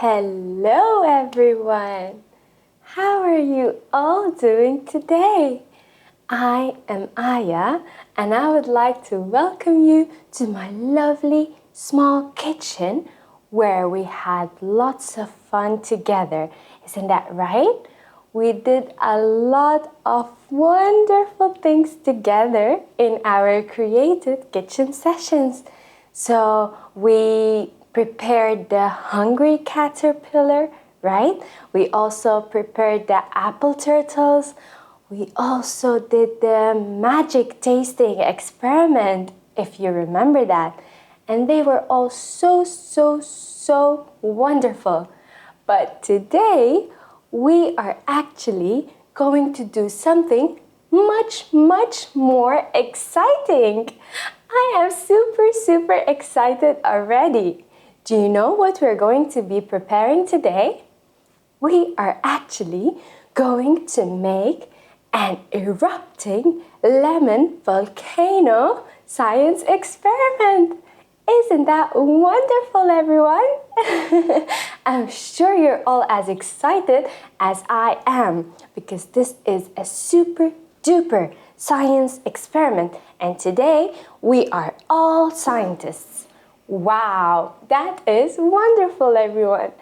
Hello everyone! How are you all doing today? I am Aya and I would like to welcome you to my lovely small kitchen where we had lots of fun together. Isn't that right? We did a lot of wonderful things together in our creative kitchen sessions. So we prepared the hungry caterpillar, right? We also prepared the apple turtles. We also did the magic tasting experiment, if you remember that. And they were all so wonderful. But today, we are actually going to do something much more exciting. I am super excited already. Do you know what we're going to be preparing today? We are actually going to make an erupting lemon volcano science experiment. Isn't that wonderful, everyone? I'm sure you're all as excited as I am because this is a super duper science experiment and today we are all scientists. Wow, that is wonderful, everyone.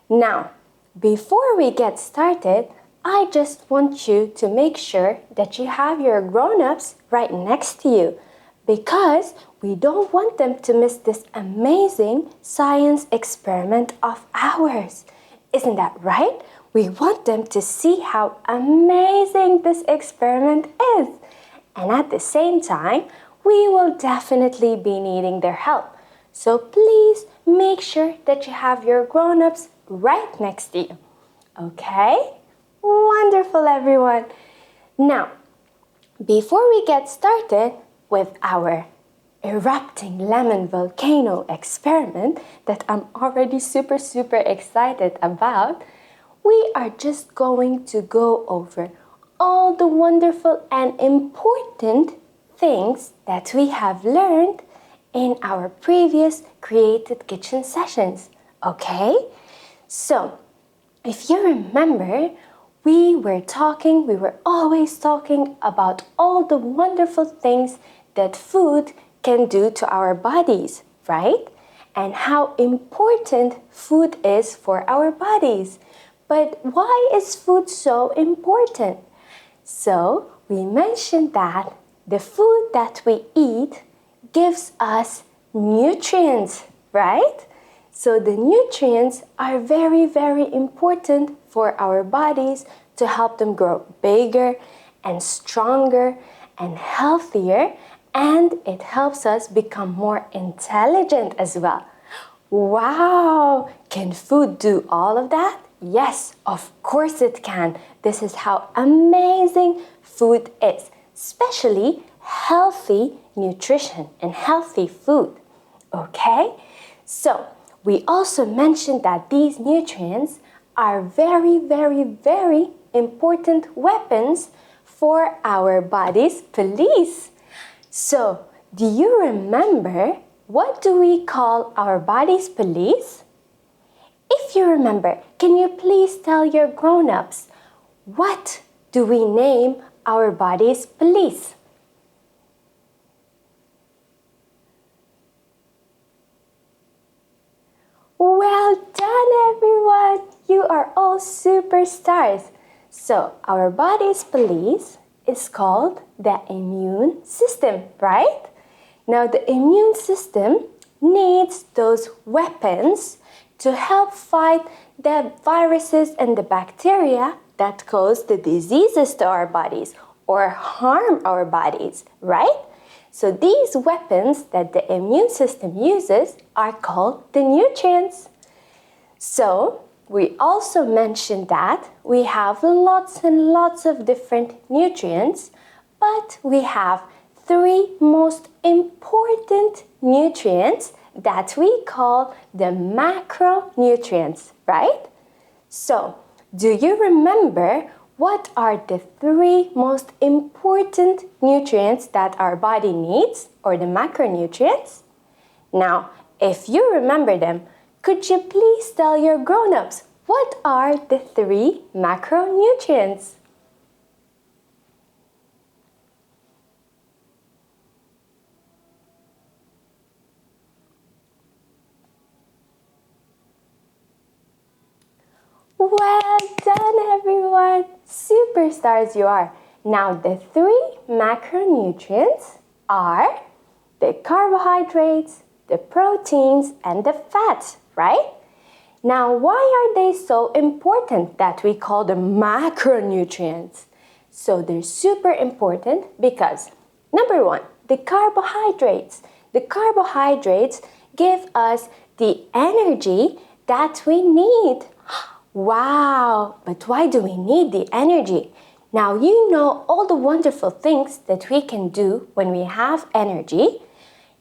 Now, before we get started, I just want you to make sure that you have your grown-ups right next to you because we don't want them to miss this amazing science experiment of ours. Isn't that right? We want them to see how amazing this experiment is. And at the same time, we will definitely be needing their help. So please make sure that you have your grown-ups right next to you. Okay? Wonderful, everyone. Now, before we get started with our erupting lemon volcano experiment that I'm already super excited about, we are just going to go over all the wonderful and important things that we have learned in our previous creative kitchen sessions, okay? So, if you remember, we were always talking about all the wonderful things that food can do to our bodies, right? And how important food is for our bodies. But why is food so important? So, we mentioned that the food that we eat gives us nutrients, right? So the nutrients are very important for our bodies to help them grow bigger and stronger and healthier, and it helps us become more intelligent as well. Wow! Can food do all of that? Yes, of course it can. This is how amazing food is, especially healthy nutrition and healthy food. Okay? So, we also mentioned that these nutrients are very important weapons for our body's police. So, do you remember what do we call our body's police? If you remember, can you please tell your grown-ups, what do we name our body's police? Well done, everyone! You are all superstars. So, our body's police is called the immune system, right? Now, the immune system needs those weapons to help fight the viruses and the bacteria that cause the diseases to our bodies or harm our bodies, right? So these weapons that the immune system uses are called the nutrients. So we also mentioned that we have lots and lots of different nutrients, but we have 3 most important nutrients that we call the macronutrients, right? So, do you remember what are the 3 most important nutrients that our body needs, or the macronutrients? Now, if you remember them, Could you please tell your grown-ups what are the 3 macronutrients? Well done, everyone! Superstars you are! Now, the 3 macronutrients are the carbohydrates, the proteins, and the fats, right? Now, why are they so important that we call them macronutrients? So, they're super important because, number 1, the carbohydrates. The carbohydrates give us the energy that we need. Wow! But why do we need the energy? Now, you know all the wonderful things that we can do when we have energy.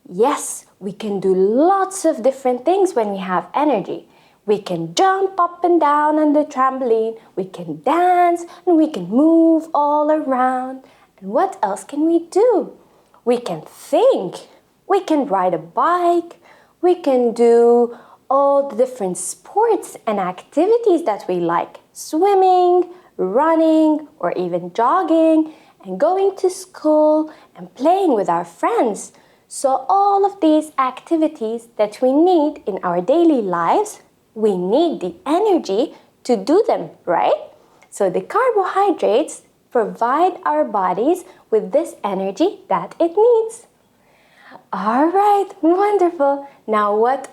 Yes, we can do lots of different things when we have energy. We can jump up and down on the trampoline, we can dance, and we can move all around. And what else can we do? We can think. We can ride a bike. We can do all the different sports and activities that we like. Swimming, running, or even jogging, and going to school and playing with our friends. So all of these activities that we need in our daily lives, we need the energy to do them, right? So the carbohydrates provide our bodies with this energy that it needs. All right, wonderful. Now what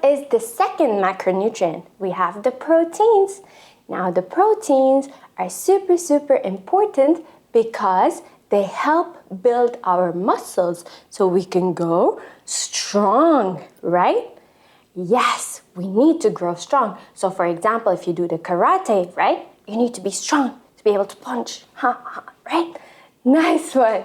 is the second macronutrient? We have the proteins. Now the proteins are super important because they help build our muscles so we can grow strong, right? Yes, we need to grow strong. So for example, if you do the karate, right? You need to be strong to be able to punch, right? Nice one.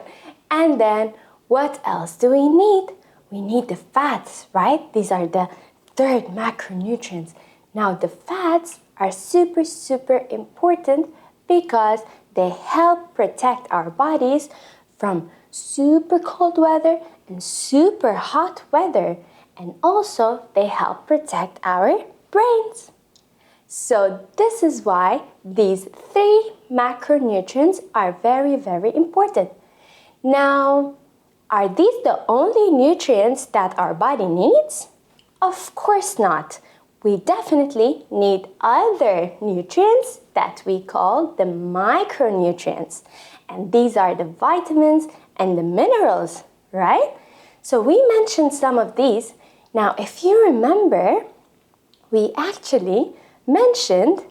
And then what else do we need? We need the fats, right? These are the third macronutrients. Now the fats are super important because they help protect our bodies from super cold weather and super hot weather. And also they help protect our brains. So this is why these 3 macronutrients are very important. Now, are these the only nutrients that our body needs? Of course not. We definitely need other nutrients that we call the micronutrients. And these are the vitamins and the minerals, right? So we mentioned some of these. Now, if you remember, we actually mentioned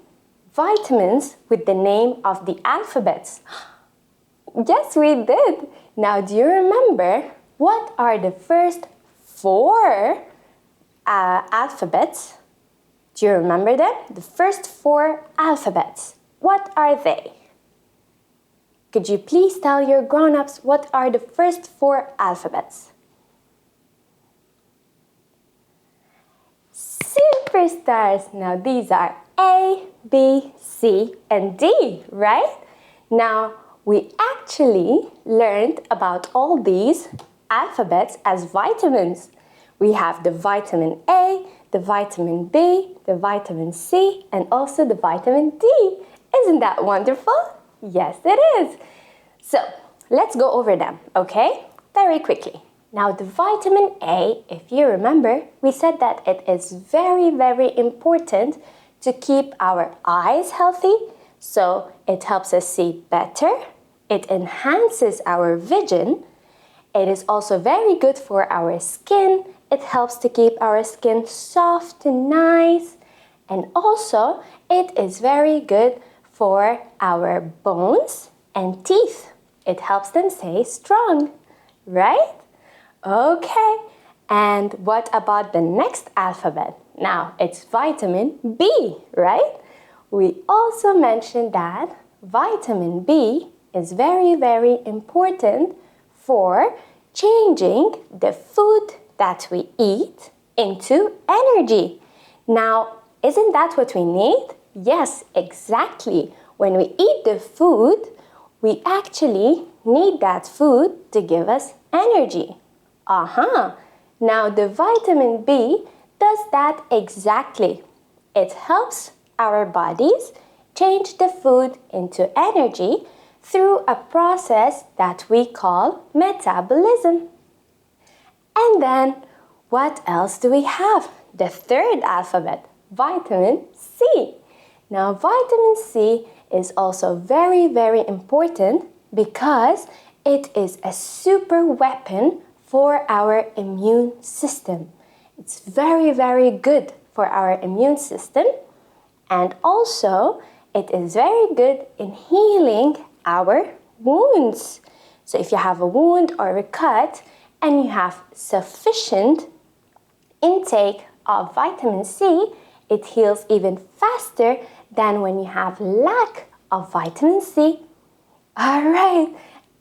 vitamins with the name of the alphabets. Yes, we did. Now, do you remember what are the first 4 alphabets? Do you remember them? The first 4 alphabets. What are they? Could you please tell your grown-ups what are the first 4 alphabets? Superstars! Now these are A, B, C, and D, right? Now we actually learned about all these alphabets as vitamins. We have the vitamin A, the vitamin B, the vitamin C, and also the vitamin D. Isn't that wonderful? Yes, it is. So let's go over them, okay? Very quickly. Now the vitamin A, if you remember, we said that it is very important to keep our eyes healthy. So it helps us see better. It enhances our vision. It is also very good for our skin. It helps to keep our skin soft and nice. And also, it is very good for our bones and teeth. It helps them stay strong, right? Okay, and what about the next alphabet? Now, it's vitamin B, right? We also mentioned that vitamin B is very important for changing the food that we eat into energy. Now, isn't that what we need? Yes, exactly. When we eat the food, we actually need that food to give us energy. Now the vitamin B does that exactly? It helps our bodies change the food into energy through a process that we call metabolism. And then, what else do we have? The third alphabet, vitamin C. Now, vitamin C is also very, very important because it is a super weapon for our immune system. It's very, very good for our immune system, and also it is very good in healing our wounds. So if you have a wound or a cut and you have sufficient intake of vitamin C, it heals even faster than when you have lack of vitamin C. All right,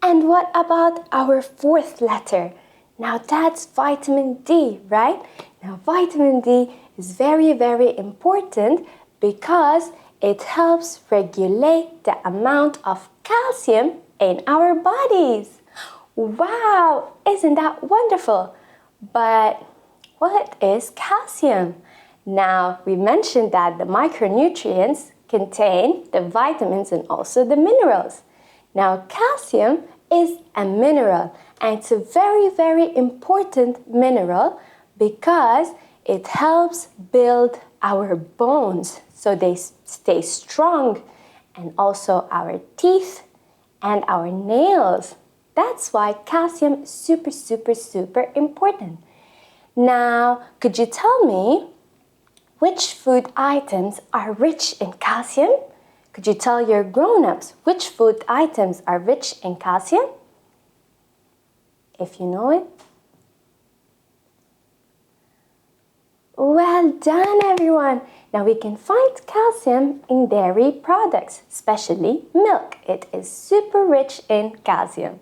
and what about our fourth letter? Now that's vitamin D, right? Now vitamin D is very, very important because it helps regulate the amount of calcium in our bodies. Wow, isn't that wonderful? But what is calcium? Now, we mentioned that the micronutrients contain the vitamins and also the minerals. Now, calcium is a mineral, and it's a very, very important mineral because it helps build our bones so they stay strong, and also our teeth and our nails. That's why calcium is super, super, super important. Now, could you tell me which food items are rich in calcium? Could you tell your grown-ups which food items are rich in calcium? If you know it. Well done, everyone. Now we can find calcium in dairy products, especially milk. It is super rich in calcium.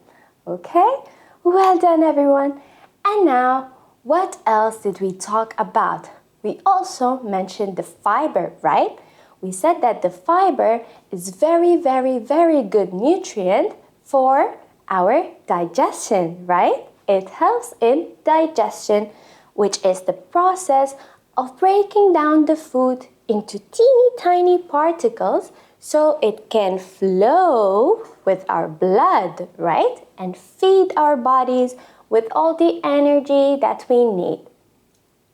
Okay? Well done, everyone. And now, what else did we talk about? We also mentioned the fiber, right? We said that the fiber is very, very, very good nutrient for our digestion, right? It helps in digestion, which is the process of breaking down the food into teeny tiny particles so it can flow with our blood, right? And feed our bodies with all the energy that we need.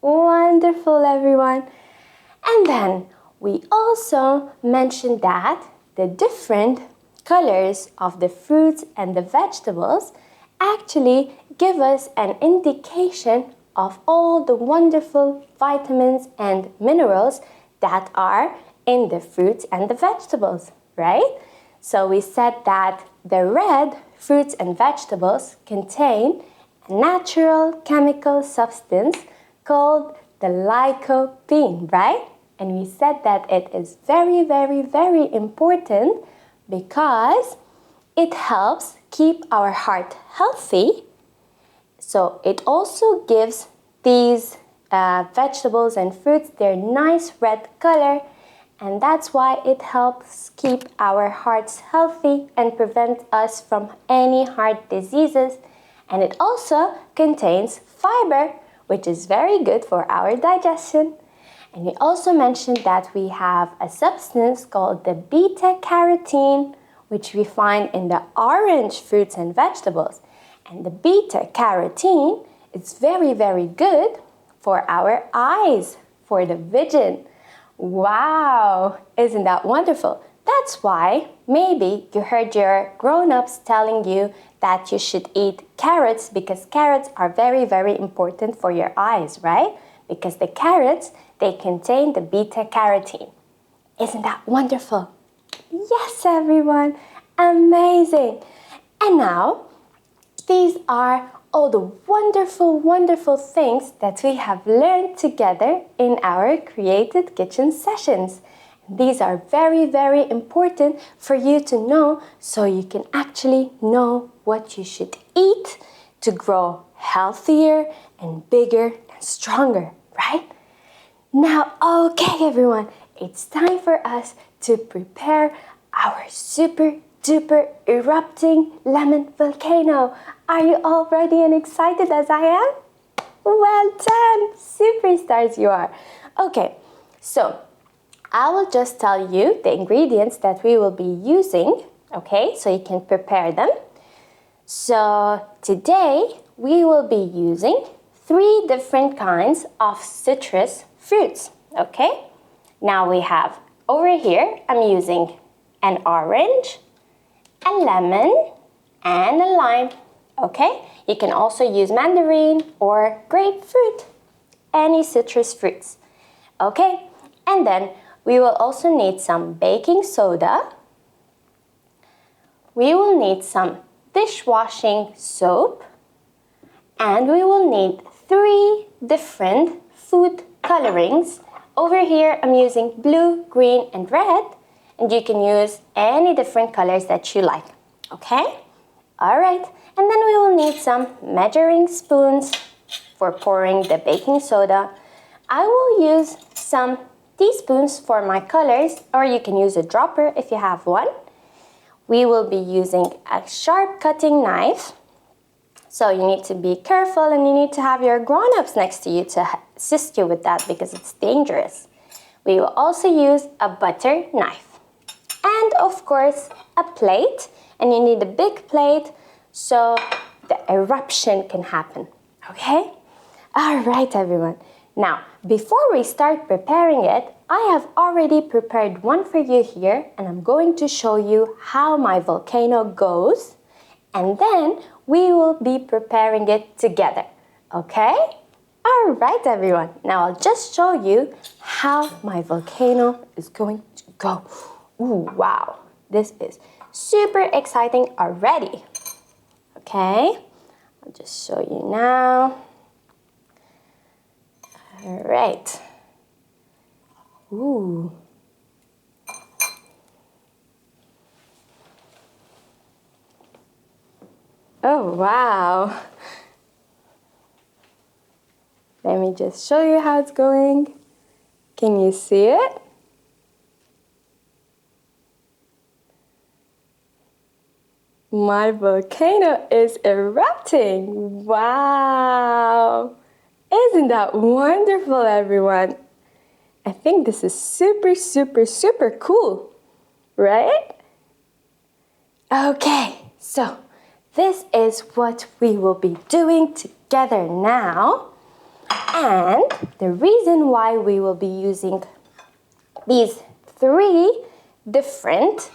Wonderful, everyone. And then we also mentioned that the different colors of the fruits and the vegetables actually give us an indication of all the wonderful vitamins and minerals that are in the fruits and the vegetables, right? So we said that the red fruits and vegetables contain a natural chemical substance called the lycopene, right? And we said that it is very, very, very important because it helps keep our heart healthy. So it also gives these vegetables and fruits their nice red color, and that's why it helps keep our hearts healthy and prevent us from any heart diseases. And it also contains fiber, which is very good for our digestion. And we also mentioned that we have a substance called the beta-carotene, which we find in the orange fruits and vegetables. And the beta-carotene is very, very good for our eyes, for the vision. Wow, isn't that wonderful? That's why maybe you heard your grown-ups telling you that you should eat carrots because carrots are very, very important for your eyes, right? Because the carrots, they contain the beta-carotene. Isn't that wonderful? Yes, everyone. Amazing. And now, these are all the wonderful, wonderful things that we have learned together in our Created Kitchen sessions. These are very, very important for you to know so you can actually know what you should eat to grow healthier and bigger and stronger, right? Now, okay, everyone, it's time for us to prepare our super duper erupting lemon volcano. Are you all ready and excited as I am? Well done! Superstars you are. Okay, so I will just tell you the ingredients that we will be using, okay, so you can prepare them. So today we will be using 3 different kinds of citrus fruits, okay? Now we have, over here, I'm using an orange, a lemon, and a lime, okay? You can also use mandarin or grapefruit, any citrus fruits, okay? And then we will also need some baking soda. We will need some dishwashing soap, and we will need 3 different food colorings. Over here, I'm using blue, green, and red, and you can use any different colors that you like, okay? All right, and then we will need some measuring spoons for pouring the baking soda. I will use some teaspoons for my colors, or you can use a dropper if you have one. We will be using a sharp cutting knife. So you need to be careful, and you need to have your grown-ups next to you to assist you with that because it's dangerous. We will also use a butter knife. And of course, a plate. And you need a big plate so the eruption can happen. Okay? All right, everyone. Now, before we start preparing it, I have already prepared one for you here, and I'm going to show you how my volcano goes, and then we will be preparing it together, okay? All right, everyone. Now I'll just show you how my volcano is going to go. Ooh, wow. This is super exciting already. Okay, I'll just show you now. All right. Ooh. Oh, wow. Let me just show you how it's going. Can you see it? My volcano is erupting. Wow. Isn't that wonderful, everyone? I think this is super, super, super cool, right? Okay, so this is what we will be doing together now. And the reason why we will be using these 3 different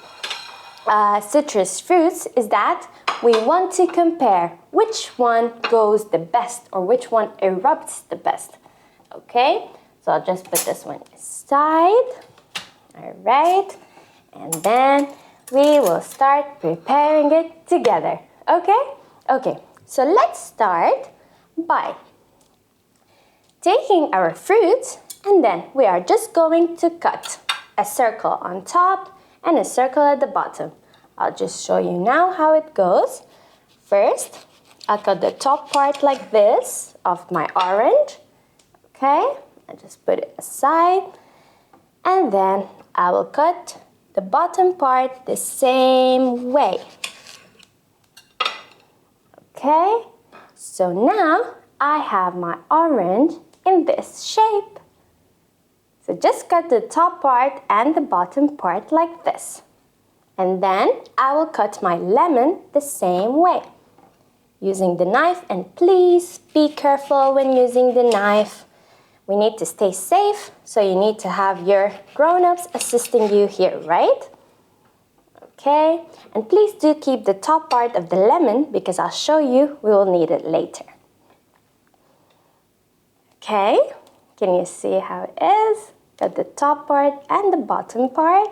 citrus fruits is that we want to compare which one goes the best or which one erupts the best. Okay, so I'll just put this one aside. All right, and then we will start preparing it together. Okay? Okay, so let's start by taking our fruits, and then we are just going to cut a circle on top and a circle at the bottom. I'll just show you now how it goes. First, I'll cut the top part like this of my orange. Okay, I just put it aside. And then I will cut the bottom part the same way. Okay, so now I have my orange in this shape. So just cut the top part and the bottom part like this. And then I will cut my lemon the same way, using the knife, and please be careful when using the knife. We need to stay safe, so you need to have your grown-ups assisting you here, right? Okay, and please do keep the top part of the lemon because I'll show you we will need it later. Okay, can you see how it is? Got the top part and the bottom part.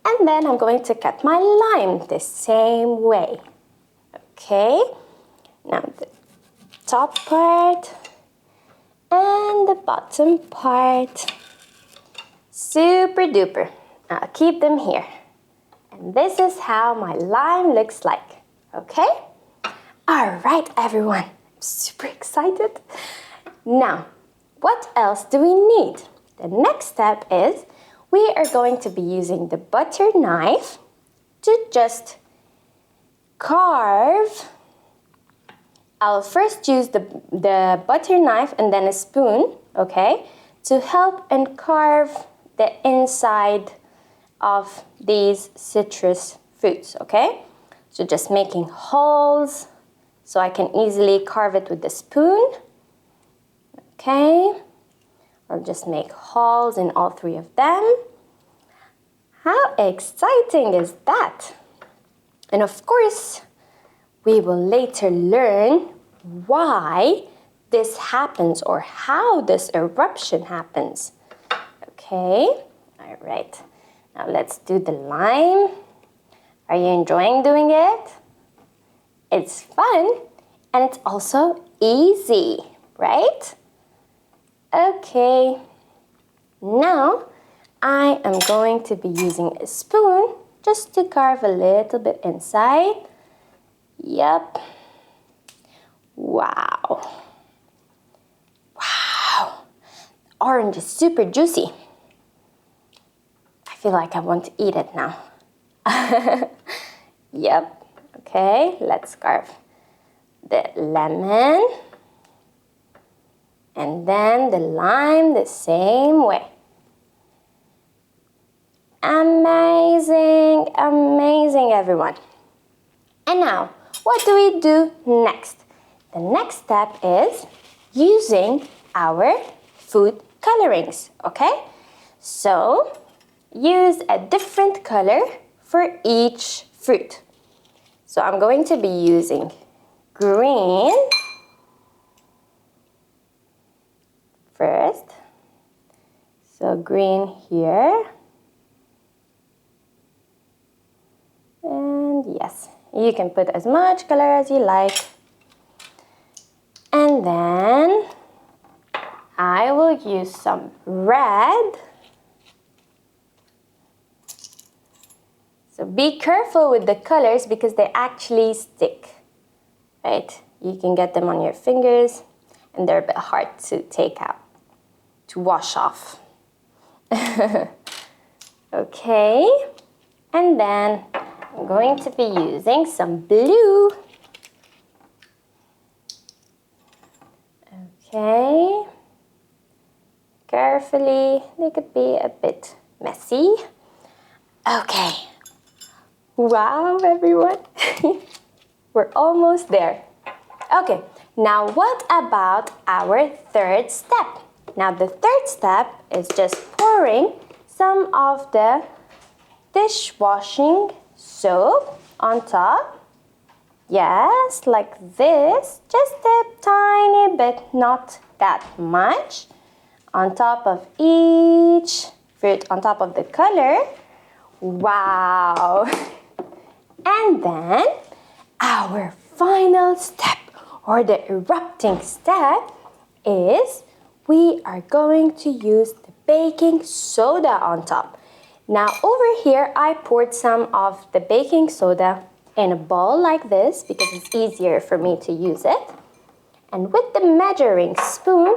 And then I'm going to cut my lime the same way. Okay, now the top part and the bottom part. Super duper. I'll keep them here. And this is how my lime looks like. Okay? All right, everyone. I'm super excited. Now, what else do we need? The next step is we are going to be using the butter knife to just carve I'll first use the butter knife and then a spoon, okay, to help and carve the inside of these citrus fruits, okay? So just making holes so I can easily carve it with the spoon, okay? I'll just make holes in all three of them. How exciting is that? And of course, we will later learn why this happens or how this eruption happens. Okay, all right. Now let's do the lime. Are you enjoying doing it? It's fun and it's also easy, right? Okay, now I am going to be using a spoon just to carve a little bit inside. Yep. Wow. Wow. Orange is super juicy. I feel like I want to eat it now. Yep. Okay, let's carve the lemon. And then the lime the same way. Amazing, amazing, everyone. And now, what do we do next? The next step is using our food colorings, okay? So, use a different color for each fruit. So, I'm going to be using green first. So, green here. And yes, you can put as much color as you like. And then I will use some red. So be careful with the colors because they actually stick, right? You can get them on your fingers and they're a bit hard to take out, to wash off. Okay, and then I'm going to be using some blue. Okay, carefully, they could be a bit messy. Okay, wow everyone, we're almost there. Okay, now what about our third step? Now the third step is just pouring some of the dishwashing soap on top. Yes, like this, just a tiny bit, not that much, on top of each fruit, on top of the color. Wow! And then our final step, or the erupting step, is we are going to use the baking soda on top. Now over here, I poured some of the baking soda in a bowl like this because it's easier for me to use it. And with the measuring spoon,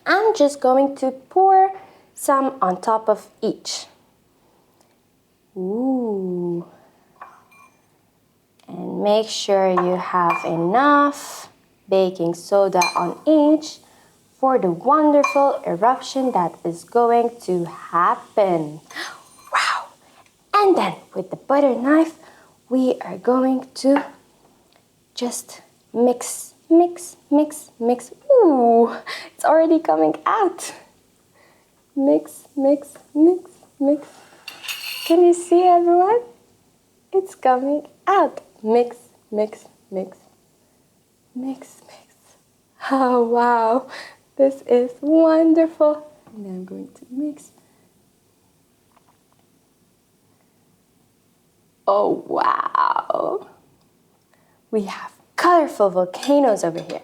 I'm just going to pour some on top of each. Ooh. And make sure you have enough baking soda on each for the wonderful eruption that is going to happen. Wow! And then with the butter knife, we are going to just mix, mix, mix, mix. Ooh, it's already coming out. Mix, mix, mix, mix. Can you see everyone? It's coming out. Mix, mix, mix, mix, mix. Oh, wow. This is wonderful. And I'm going to mix. Oh, wow. We have colorful volcanoes over here.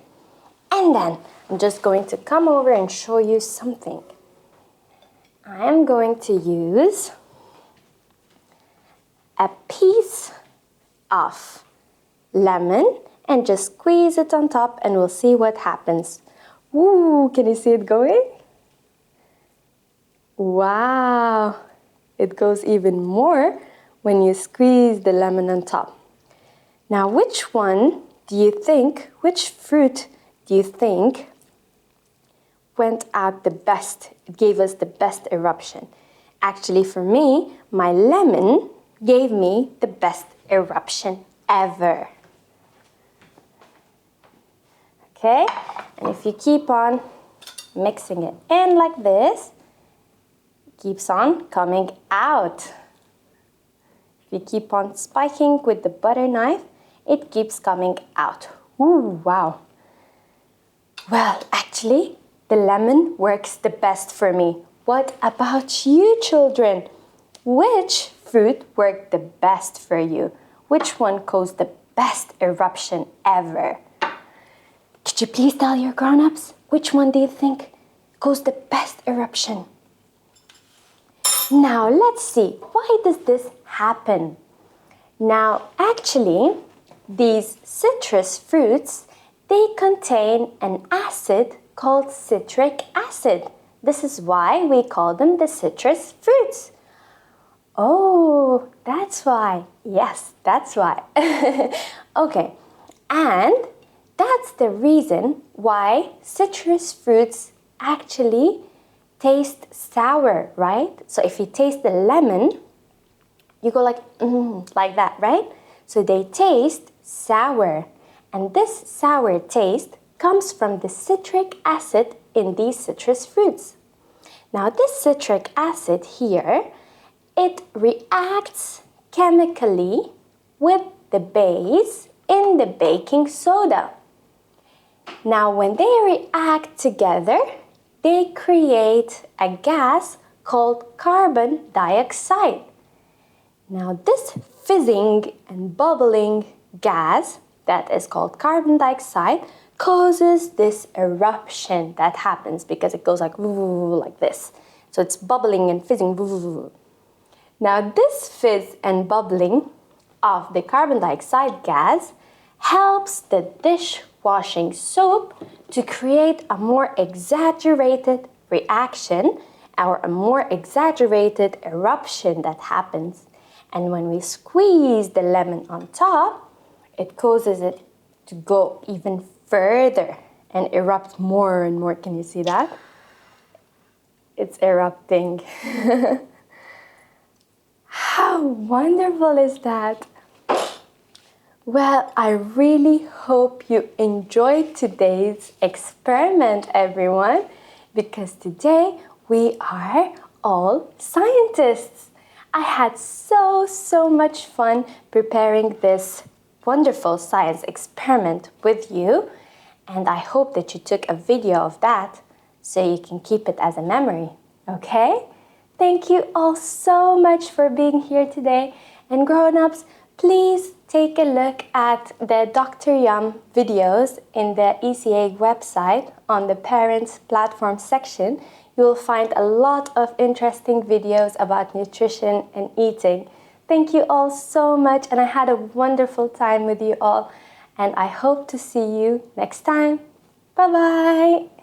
And then I'm just going to come over and show you something. I am going to use a piece of lemon and just squeeze it on top and we'll see what happens. Ooh, can you see it going? Wow, it goes even more when you squeeze the lemon on top. Now, which one which fruit do you think went out the best? It gave us the best eruption. Actually, for me, my lemon gave me the best eruption ever. Okay, and if you keep on mixing it in like this, it keeps on coming out. If you keep on spiking with the butter knife, it keeps coming out. Ooh, wow. Well, actually, the lemon works the best for me. What about you, children? Which fruit worked the best for you? Which one caused the best eruption ever? Could you please tell your grown-ups which one do you think caused the best eruption? Now, let's see. Why does this happen? Now, actually, these citrus fruits, they contain an acid called citric acid. This is why we call them the citrus fruits. Oh, that's why. Yes, that's why. Okay, and that's the reason why citrus fruits actually taste sour, right? So if you taste the lemon, you go like that, right? So they taste sour. And this sour taste comes from the citric acid in these citrus fruits. Now this citric acid here, it reacts chemically with the base in the baking soda. Now when they react together, they create a gas called carbon dioxide. Now this fizzing and bubbling gas that is called carbon dioxide causes this eruption that happens because it goes like this. So it's bubbling and fizzing. Now this fizz and bubbling of the carbon dioxide gas helps the dishwashing soap to create a more exaggerated reaction or a more exaggerated eruption that happens. And when we squeeze the lemon on top, it causes it to go even further and erupt more and more. Can you see that? It's erupting. How wonderful is that? Well, I really hope you enjoyed today's experiment, everyone, because today we are all scientists. I had so much fun preparing this wonderful science experiment with you, and I hope that you took a video of that so you can keep it as a memory, okay? Thank you all so much for being here today, and grown-ups, please take a look at the Dr. Yum videos in the ECA website on the Parents Platform section. You will find a lot of interesting videos about nutrition and eating. Thank you all so much, and I had a wonderful time with you all, and I hope to see you next time. Bye-bye!